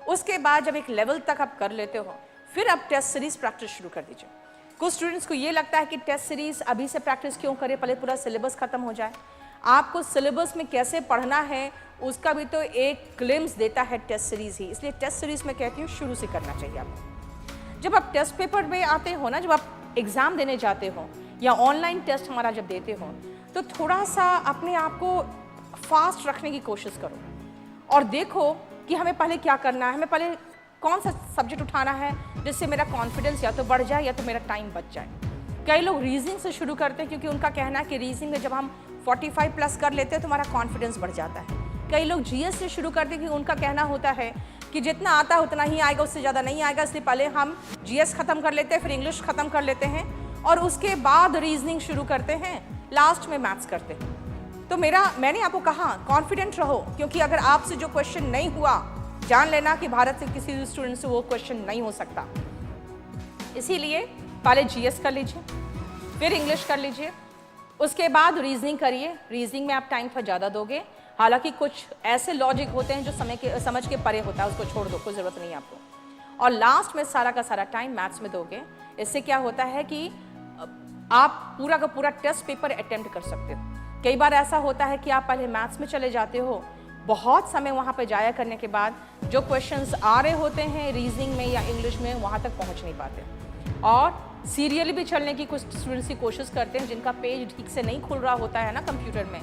उसके बाद जब एक लेवल तक आप कर लेते हो, फिर आप टेस्ट सीरीज प्रैक्टिस शुरू कर दीजिए। कुछ स्टूडेंट्स को ये लगता है कि टेस्ट सीरीज अभी से प्रैक्टिस क्यों करें, पहले पूरा सिलेबस खत्म हो जाए। आपको सिलेबस में कैसे पढ़ना है उसका भी तो एक ग्लिम्स देता है टेस्ट सीरीज ही, इसलिए टेस्ट सीरीज में कहती हूँ शुरू से करना चाहिए आपको। जब आप टेस्ट पेपर में आते हो ना, जब आप एग्ज़ाम देने जाते हो या ऑनलाइन टेस्ट हमारा जब देते हो, तो थोड़ा सा अपने आप को फास्ट रखने की कोशिश करो और देखो कि हमें पहले क्या करना है, हमें पहले कौन सा सब्जेक्ट उठाना है जिससे मेरा कॉन्फिडेंस या तो बढ़ जाए या तो मेरा टाइम बच जाए। कई लोग रीजनिंग से शुरू करते हैं क्योंकि उनका कहना है कि रीजनिंग में जब हम 45 प्लस कर लेते हैं तो हमारा कॉन्फिडेंस बढ़ जाता है। कई लोग जीएस से शुरू करते हैं क्योंकि उनका कहना होता है कि जितना आता है उतना ही आएगा, उससे ज़्यादा नहीं आएगा, इसलिए पहले हम जीएस ख़त्म कर लेते हैं, फिर इंग्लिश ख़त्म कर लेते हैं और उसके बाद रीजनिंग शुरू करते हैं, लास्ट में मैथ्स करते हैं। तो मैंने आपको कहा कॉन्फिडेंट रहो, क्योंकि अगर आपसे जो क्वेश्चन नहीं हुआ, जान लेना कि भारत से किसी भी स्टूडेंट से वो क्वेश्चन नहीं हो सकता। इसीलिए पहले जीएस कर लीजिए, फिर इंग्लिश कर लीजिए, उसके बाद रीजनिंग करिए। रीजनिंग में आप टाइम थोड़ा ज़्यादा दोगे, हालांकि कुछ ऐसे लॉजिक होते हैं जो समझ के परे होता है, उसको छोड़ दो, कोई ज़रूरत नहीं है आपको। और लास्ट में सारा का सारा टाइम मैथ्स में दोगे। इससे क्या होता है कि आप पूरा का पूरा टेस्ट पेपर अटेम्प्ट कर सकते हो। कई बार ऐसा होता है कि आप पहले मैथ्स में चले जाते हो, बहुत समय वहाँ पे जाया करने के बाद जो क्वेश्चंस आ रहे होते हैं रीजनिंग में या इंग्लिश में, वहाँ तक पहुँच नहीं पाते। और सीरियली भी चलने की कुछ स्टूडेंट्स की कोशिश करते हैं, जिनका पेज ठीक से नहीं खुल रहा होता है ना कंप्यूटर में,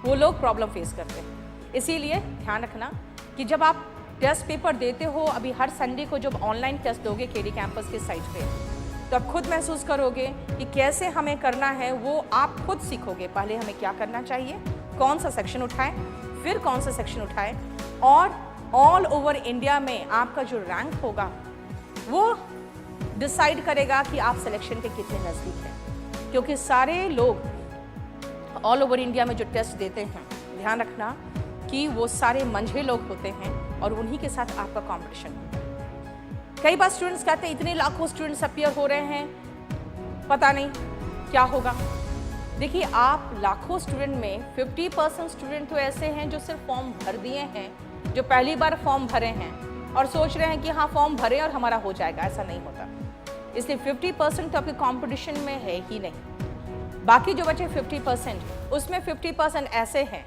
वो लोग प्रॉब्लम फेस करते हैं। इसीलिए ध्यान रखना कि जब आप टेस्ट पेपर देते हो, अभी हर संडे को जब ऑनलाइन टेस्ट दोगे केडी कैंपस के साइट पे, तो आप खुद महसूस करोगे कि कैसे हमें करना है, वो आप खुद सीखोगे। पहले हमें क्या करना चाहिए, कौन सा सेक्शन उठाएं, फिर कौन सा सेक्शन उठाएं, और ऑल ओवर इंडिया में आपका जो रैंक होगा वो डिसाइड करेगा कि आप सिलेक्शन के कितने नज़दीक हैं। क्योंकि सारे लोग ऑल ओवर इंडिया में जो टेस्ट देते हैं, ध्यान रखना कि वो सारे मंझे लोग होते हैं और उन्हीं के साथ आपका कॉम्पिटिशन है। कई बार स्टूडेंट्स कहते हैं इतने लाखों स्टूडेंट्स अपीयर हो रहे हैं, पता नहीं क्या होगा। देखिए, आप लाखों स्टूडेंट में 50% स्टूडेंट तो ऐसे हैं जो सिर्फ फॉर्म भर दिए हैं, जो पहली बार फॉर्म भरे हैं और सोच रहे हैं कि हाँ फॉर्म भरे और हमारा हो जाएगा। ऐसा नहीं होता। इसलिए 50% तो आपके कंपटीशन में है ही नहीं। बाकी जो बचे 50%, उसमें 50% ऐसे हैं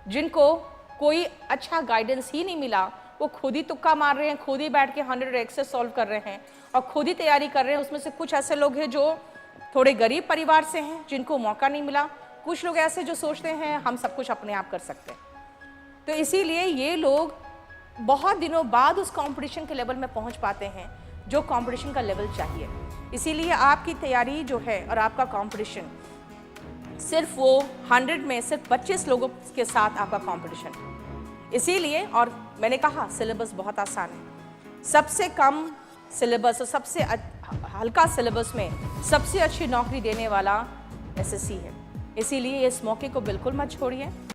जिनको कोई अच्छा गाइडेंस ही नहीं मिला, वो खुद ही तुक्का मार रहे हैं, खुद ही बैठ के 100x सॉल्व कर रहे हैं और खुद ही तैयारी कर रहे हैं। उसमें से कुछ ऐसे लोग हैं जो थोड़े गरीब परिवार से हैं, जिनको मौका नहीं मिला। कुछ लोग ऐसे जो सोचते हैं हम सब कुछ अपने आप कर सकते हैं। तो इसीलिए ये लोग बहुत दिनों बाद उस कंपटीशन के लेवल में पहुंच पाते हैं जो कंपटीशन का लेवल चाहिए। इसीलिए आपकी तैयारी जो है और आपका कंपटीशन सिर्फ वो 100 में सिर्फ 25 लोगों के साथ आपका कंपटीशन है। इसीलिए, और मैंने कहा सिलेबस बहुत आसान है। सबसे कम सिलेबस और सबसे हल्का सिलेबस में सबसे अच्छी नौकरी देने वाला एसएससी है। इसीलिए इस मौके को बिल्कुल मत छोड़िए।